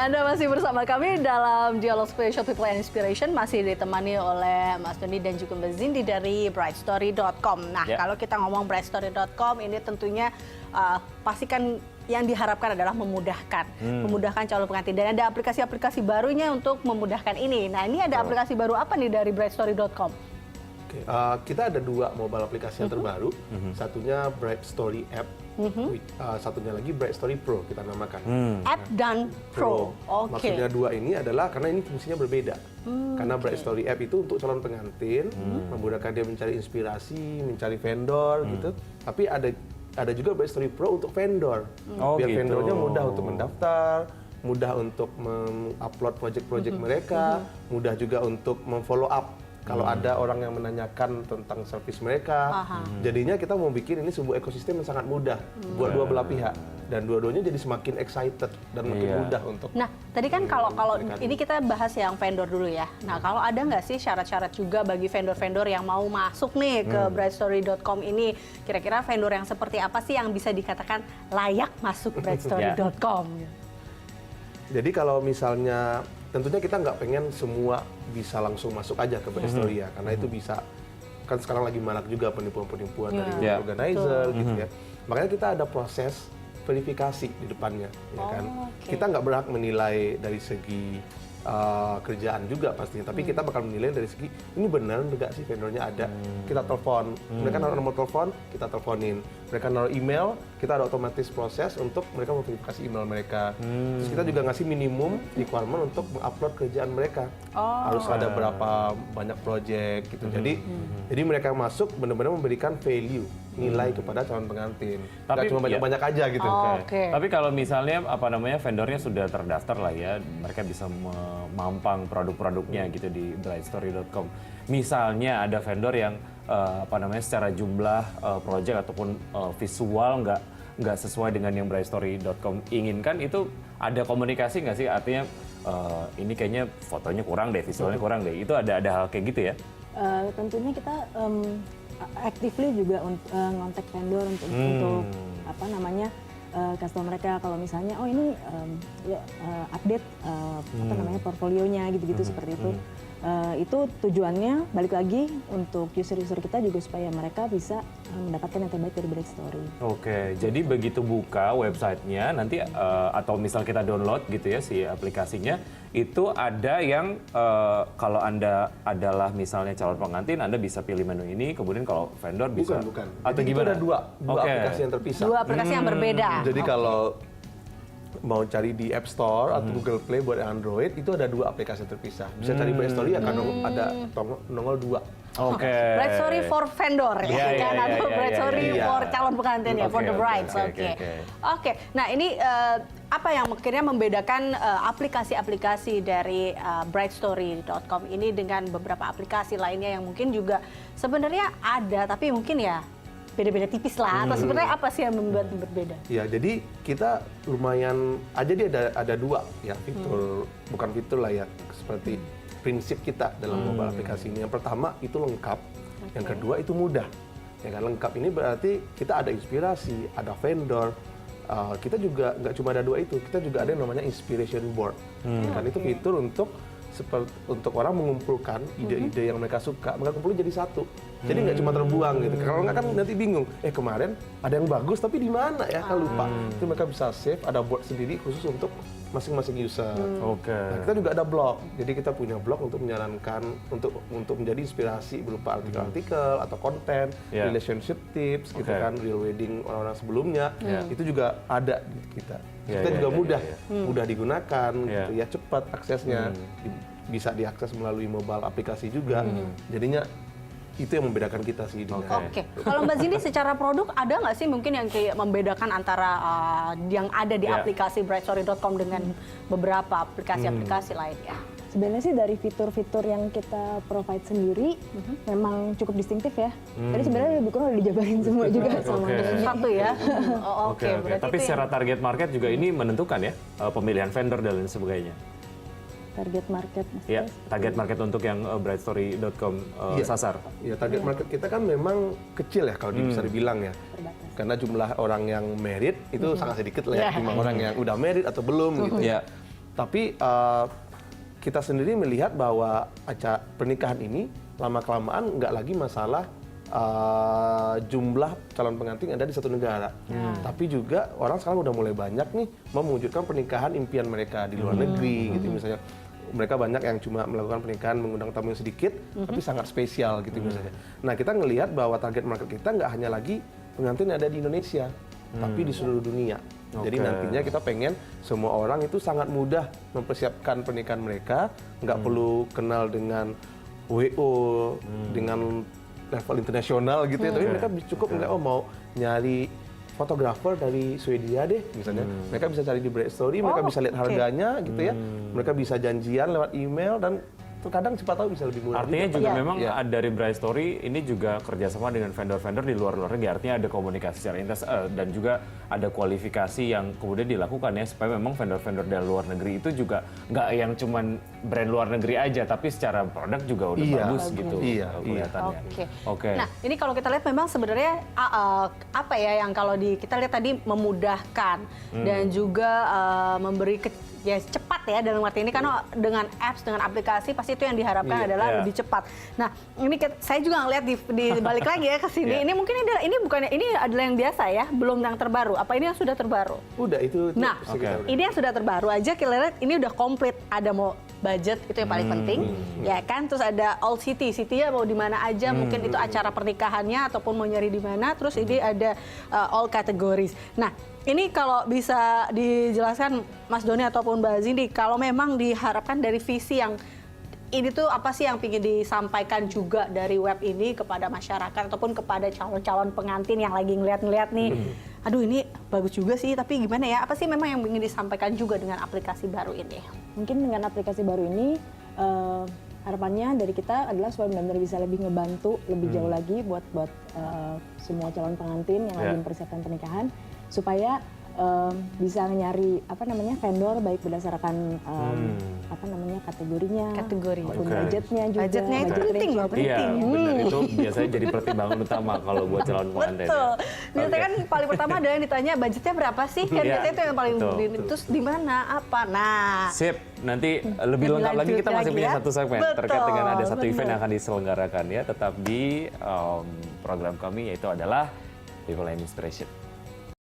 Ya, Anda masih bersama kami dalam Dialog Spesial People and Inspiration, masih ditemani oleh Mas Doni dan juga Mbak Zindi dari brightstory.com. Nah, kalau kita ngomong brightstory.com, ini tentunya pastikan yang diharapkan adalah memudahkan calon pengantin. Dan ada aplikasi-aplikasi barunya untuk memudahkan ini. Nah, ini ada aplikasi baru apa nih dari brightstory.com? Kita ada dua mobile aplikasi yang terbaru. Satunya Bright Story App, satunya lagi Bright Story Pro kita namakan. App dan Pro. Maksudnya dua ini adalah karena ini fungsinya berbeda. Karena Bright Story App itu untuk calon pengantin, memudahkan dia mencari inspirasi, mencari vendor gitu. Tapi ada juga Bright Story Pro untuk vendor. Biar vendornya mudah untuk mendaftar, mudah untuk mengupload project-project mereka, mudah juga untuk memfollow up. Kalau ada orang yang menanyakan tentang servis mereka, jadinya kita mau bikin ini sebuah ekosistem yang sangat mudah buat dua belah pihak, dan dua-duanya jadi semakin excited dan makin mudah untuk. Nah, tadi kan kalau ini kita bahas yang vendor dulu ya. Nah, kalau ada nggak sih syarat-syarat juga bagi vendor-vendor yang mau masuk nih ke brightstory.com ini? Kira-kira vendor yang seperti apa sih yang bisa dikatakan layak masuk brightstory.com? Jadi kalau misalnya tentunya kita nggak pengen semua bisa langsung masuk aja ke Brightstory ya, karena itu bisa, kan sekarang lagi marak juga penipuan-penipuan dari organizer gitu ya. Makanya kita ada proses verifikasi di depannya, ya kan. Kita nggak berhak menilai dari segi kerjaan juga pastinya, tapi kita bakal menilai dari segi ini benar nggak sih vendornya ada. Kita telepon, mereka naruh nomor telepon, kita teleponin. Mereka naruh email, kita ada otomatis proses untuk mereka memverifikasi email mereka. Terus kita juga ngasih minimum requirement untuk mengupload kerjaan mereka. Harus ada berapa banyak project gitu. Jadi mereka masuk benar-benar memberikan value, nilai kepada calon pengantin. Tapi cuma banyak-banyak aja gitu. Tapi kalau misalnya vendornya sudah terdaftar lah ya, mereka bisa memampang produk-produknya gitu di brightstory.com. Misalnya ada vendor yang secara jumlah project ataupun visual nggak sesuai dengan yang brightstory.com inginkan, itu ada komunikasi nggak sih? Artinya ini kayaknya fotonya kurang deh, visualnya kurang deh. Itu ada hal kayak gitu ya? Tentunya kita actively juga ngontak vendor untuk kasih tau mereka kalau misalnya ini update portfolionya gitu-gitu seperti itu. Itu tujuannya balik lagi untuk user-user kita juga supaya mereka bisa mendapatkan yang terbaik dari Brightstory. Jadi begitu buka websitenya nanti atau misal kita download gitu ya si aplikasinya, itu ada yang kalau Anda adalah misalnya calon pengantin, Anda bisa pilih menu ini, kemudian kalau vendor bisa. Bukan. Atau Jadi gimana? Itu ada dua aplikasi yang terpisah. Dua aplikasi yang berbeda. Jadi kalau mau cari di App Store atau Google Play buat Android, itu ada dua aplikasi terpisah. Bisa cari Brightstory akan ada nongol dua. Brightstory for vendor atau Brightstory for calon pengantin ya, for the brides. Oke. Nah, ini apa yang akhirnya membedakan aplikasi-aplikasi dari brightstory.com ini dengan beberapa aplikasi lainnya yang mungkin juga sebenarnya ada tapi mungkin ya beda-beda tipis lah, atau sebenarnya apa sih yang membuat berbeda? Ya, jadi kita lumayan aja dia ada dua ya fitur, bukan fitur lah ya, seperti prinsip kita dalam mobile aplikasi ini. Yang pertama itu lengkap, yang kedua itu mudah. Ya kan, lengkap ini berarti kita ada inspirasi, ada vendor. Kita juga nggak cuma ada dua itu, kita juga ada yang namanya inspiration board. Kan itu fitur untuk orang mengumpulkan ide-ide yang mereka suka, mereka kumpulin jadi satu. Jadi nggak cuma terbuang gitu. Kalau nggak kan nanti bingung. Kemarin ada yang bagus tapi di mana ya? Kan lupa. Itu mereka bisa save, ada board sendiri khusus untuk masing-masing user. Nah, kita juga ada blog. Jadi kita punya blog untuk menyarankan untuk menjadi inspirasi berupa artikel-artikel atau konten, relationship tips gitu kan, real wedding orang-orang sebelumnya. Itu juga ada di kita. Kita juga mudah digunakan gitu ya, cepat aksesnya. Bisa diakses melalui mobile aplikasi juga. Jadinya itu yang membedakan kita sih. Kalau Mbak Zindi secara produk ada nggak sih mungkin yang kayak membedakan antara yang ada di aplikasi brightstory.com dengan beberapa aplikasi-aplikasi lainnya? Sebenarnya sih dari fitur-fitur yang kita provide sendiri memang cukup distintif ya. Jadi sebenarnya lebih kurang udah dijabarin semua juga sama satu ya. Tapi secara target market juga ini menentukan ya pemilihan vendor dan lain sebagainya. Target market ya, target market untuk yang brightstory.com sasar. Ya, target market kita kan memang kecil ya kalau bisa dibilang ya. Karena jumlah orang yang married itu sangat sedikit lah ya, orang yang udah married atau belum gitu. Tapi kita sendiri melihat bahwa pernikahan ini lama-kelamaan nggak lagi masalah jumlah calon pengantin yang ada di satu negara. Tapi juga orang sekarang udah mulai banyak nih mewujudkan pernikahan impian mereka di luar negeri gitu misalnya. Mereka banyak yang cuma melakukan pernikahan mengundang tamu yang sedikit, tapi sangat spesial gitu misalnya. Nah kita ngelihat bahwa target market kita nggak hanya lagi pengantin yang ada di Indonesia, tapi di seluruh dunia. Jadi nantinya kita pengen semua orang itu sangat mudah mempersiapkan pernikahan mereka, nggak perlu kenal dengan WO, dengan level internasional gitu ya, tapi mereka cukup nggak mau nyari fotografer dari Swedia deh misalnya, mereka bisa cari di Bright Story, mereka bisa lihat harganya gitu ya, mereka bisa janjian lewat email dan terkadang cepat tahu bisa lebih murah. Artinya juga memang dari Bright Story ini juga kerjasama dengan vendor-vendor di luar negeri, artinya ada komunikasi secara intens dan juga ada kualifikasi yang kemudian dilakukan ya supaya memang vendor-vendor dari luar negeri itu juga nggak yang cuman brand luar negeri aja, tapi secara produk juga udah bagus gitu kelihatannya. Oke. Nah ini kalau kita lihat memang sebenarnya apa ya yang kalau kita lihat tadi memudahkan dan juga memberi ya cepat ya dalam arti ini, karena dengan apps, dengan aplikasi pasti itu yang diharapkan adalah lebih cepat. Nah ini saya juga ngeliat di balik lagi ya ke sini, ini mungkin ini adalah yang biasa ya, belum yang terbaru. Apa ini yang sudah terbaru? Udah itu. Nah ini yang sudah terbaru aja kita lihat ini udah komplit, ada mau budget itu yang paling penting ya kan, terus ada all city-nya mau di mana aja, mungkin itu acara pernikahannya ataupun mau nyari di mana, terus ini ada all categories. Nah ini kalau bisa dijelaskan Mas Doni ataupun Mbak Zindi, kalau memang diharapkan dari visi yang ini tuh apa sih yang ingin disampaikan juga dari web ini kepada masyarakat ataupun kepada calon-calon pengantin yang lagi ngeliat-ngeliat nih, aduh ini bagus juga sih tapi gimana ya, apa sih memang yang ingin disampaikan juga dengan aplikasi baru ini? Mungkin dengan aplikasi baru ini harapannya dari kita adalah supaya benar-benar bisa lebih ngebantu lebih jauh lagi buat semua calon pengantin yang lagi mempersiapkan pernikahan, supaya bisa nyari vendor baik berdasarkan kategorinya, maupun budgetnya juga. Budgetnya itu penting loh, Iya, benar, itu biasanya jadi pertimbangan utama kalau buat calon pengantin. Betul. Biasanya kan paling pertama adalah yang ditanya budgetnya berapa sih? Kan biasanya itu yang paling terus di mana, apa. Nah, sip, nanti lebih lengkap lagi kita masih punya satu segmen terkait dengan ada satu event yang akan diselenggarakan ya, tetap di program kami yaitu adalah People and Inspiration.